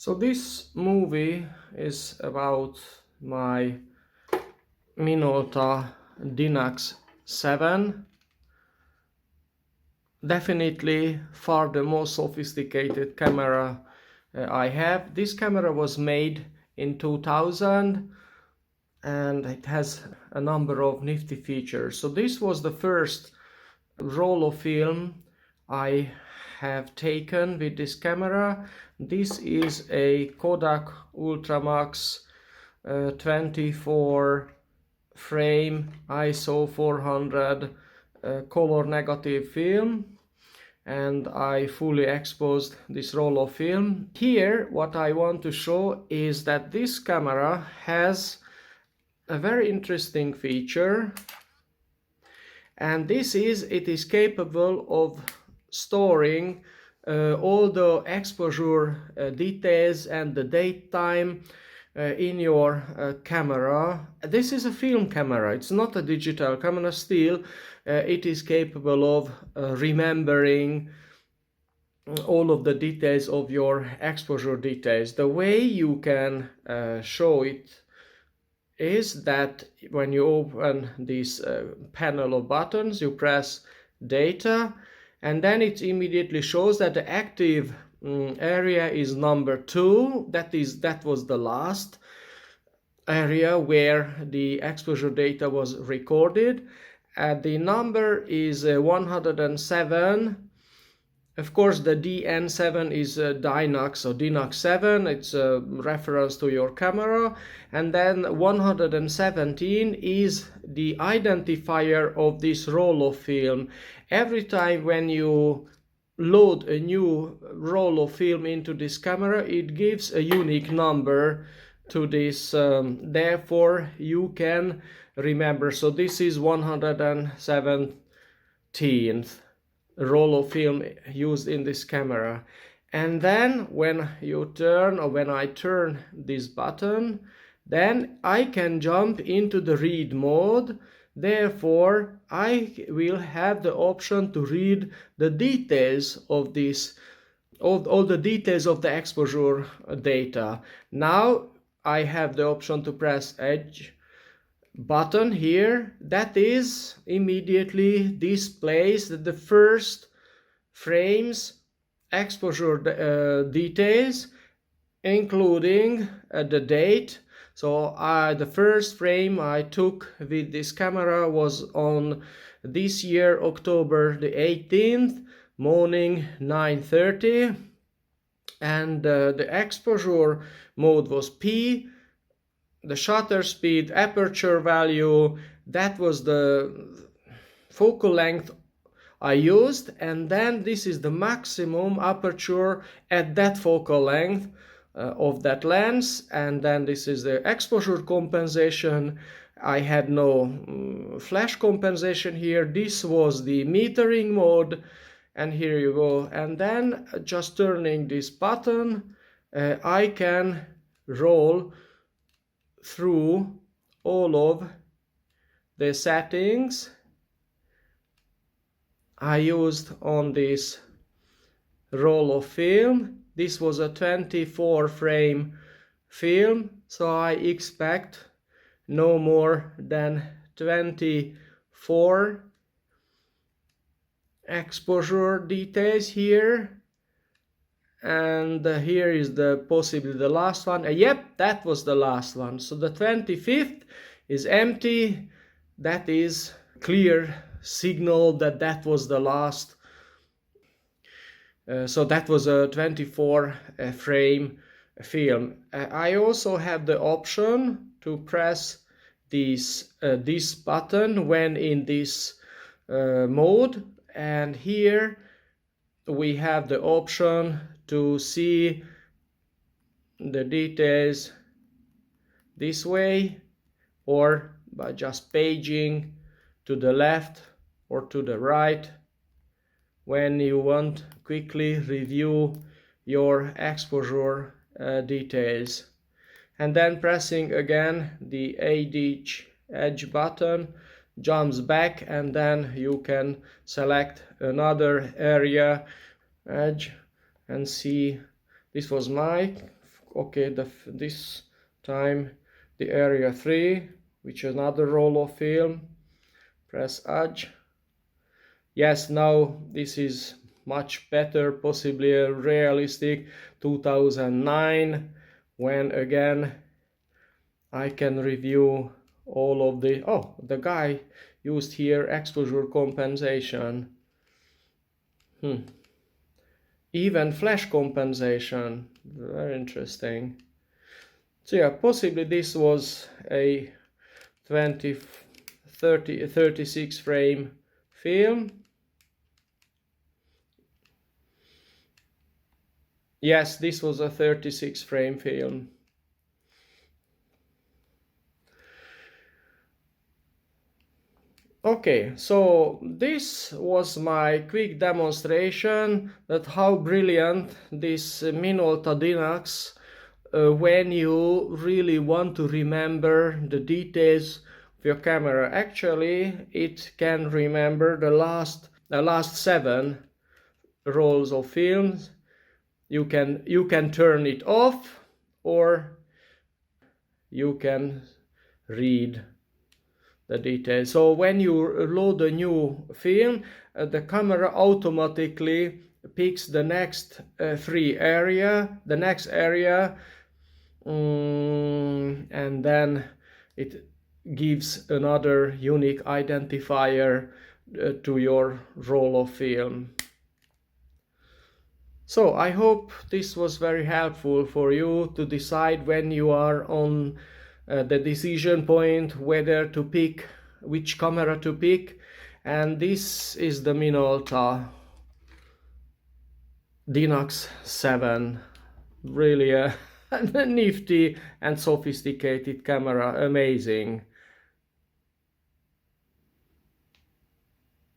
So this movie is about my Minolta Dynax 7. Definitely far the most sophisticated camera I have. This camera was made in 2000 and it has a number of nifty features. So this was the first roll of film I have taken with this camera. This is a Kodak Ultramax 24 frame ISO 400 color negative film, and I fully exposed this roll of film. Here what I want to show is that this camera has a very interesting feature, and this is it is capable of storing all the exposure details and the date time in your camera. This is a film camera, it's not a digital camera. Still it is capable of remembering all of the details of your exposure details. The way you can show it is that when you open this panel of buttons, you press data, and then it immediately shows that the active area is number 2. That was the last area where the exposure data was recorded. The number is 107. Of course, the dn7 is Dynax, so Dynax 7, it's a reference to your camera. And then 117 is the identifier of this roll of film. Every time when you load a new roll of film into this camera, it gives a unique number to this, therefore you can remember. So this is 117th roll of film used in this camera. And then when you turn, or when I turn this button, then I can jump into the read mode. Therefore I will have the option to read the details of this, all the details of the exposure data. Now I have the option to press edge button here. That is immediately displays the first frame's exposure details, including the date. So the first frame I took with this camera was on this year October the 18th, morning 9:30, and the exposure mode was P. The shutter speed, aperture value, that was the focal length I used, and then this is the maximum aperture at that focal length of that lens. And then this is the exposure compensation. I had no flash compensation here. This was the metering mode, and here you go. And then just turning this button, I can roll through all of the settings I used on this roll of film. This was a 24 frame film, so I expect no more than 24 exposure details here. And here is the possibly the last one. Yep, that was the last one. So the 25th is empty. That is clear signal that that was the last. So that was a 24 frame film. I also have the option to press this button when in this mode, and here we have the option to see the details this way, or by just paging to the left or to the right when you want quickly review your exposure details. And then pressing again the edge button jumps back, and then you can select another area edge and see. This was my okay, this time the area 3, which is another roll of film. Press edge. Yes, now this is much better, possibly a realistic 2009, when again I can review all of the guy used here exposure compensation. Even flash compensation, very interesting. So yeah, possibly this was a 36 frame film. Yes, this was a 36 frame film. Okay, so this was my quick demonstration that how brilliant this Minolta Dynax when you really want to remember the details of your camera. Actually, it can remember the last 7 rolls of films. You can turn it off, or you can read the details. So when you load a new film, the camera automatically picks the next 3 area, the next area, and then it gives another unique identifier to your roll of film. So I hope this was very helpful for you to decide when you are on the decision point whether to pick, which camera to pick. And this is the Minolta Dynax 7, really a nifty and sophisticated camera, amazing.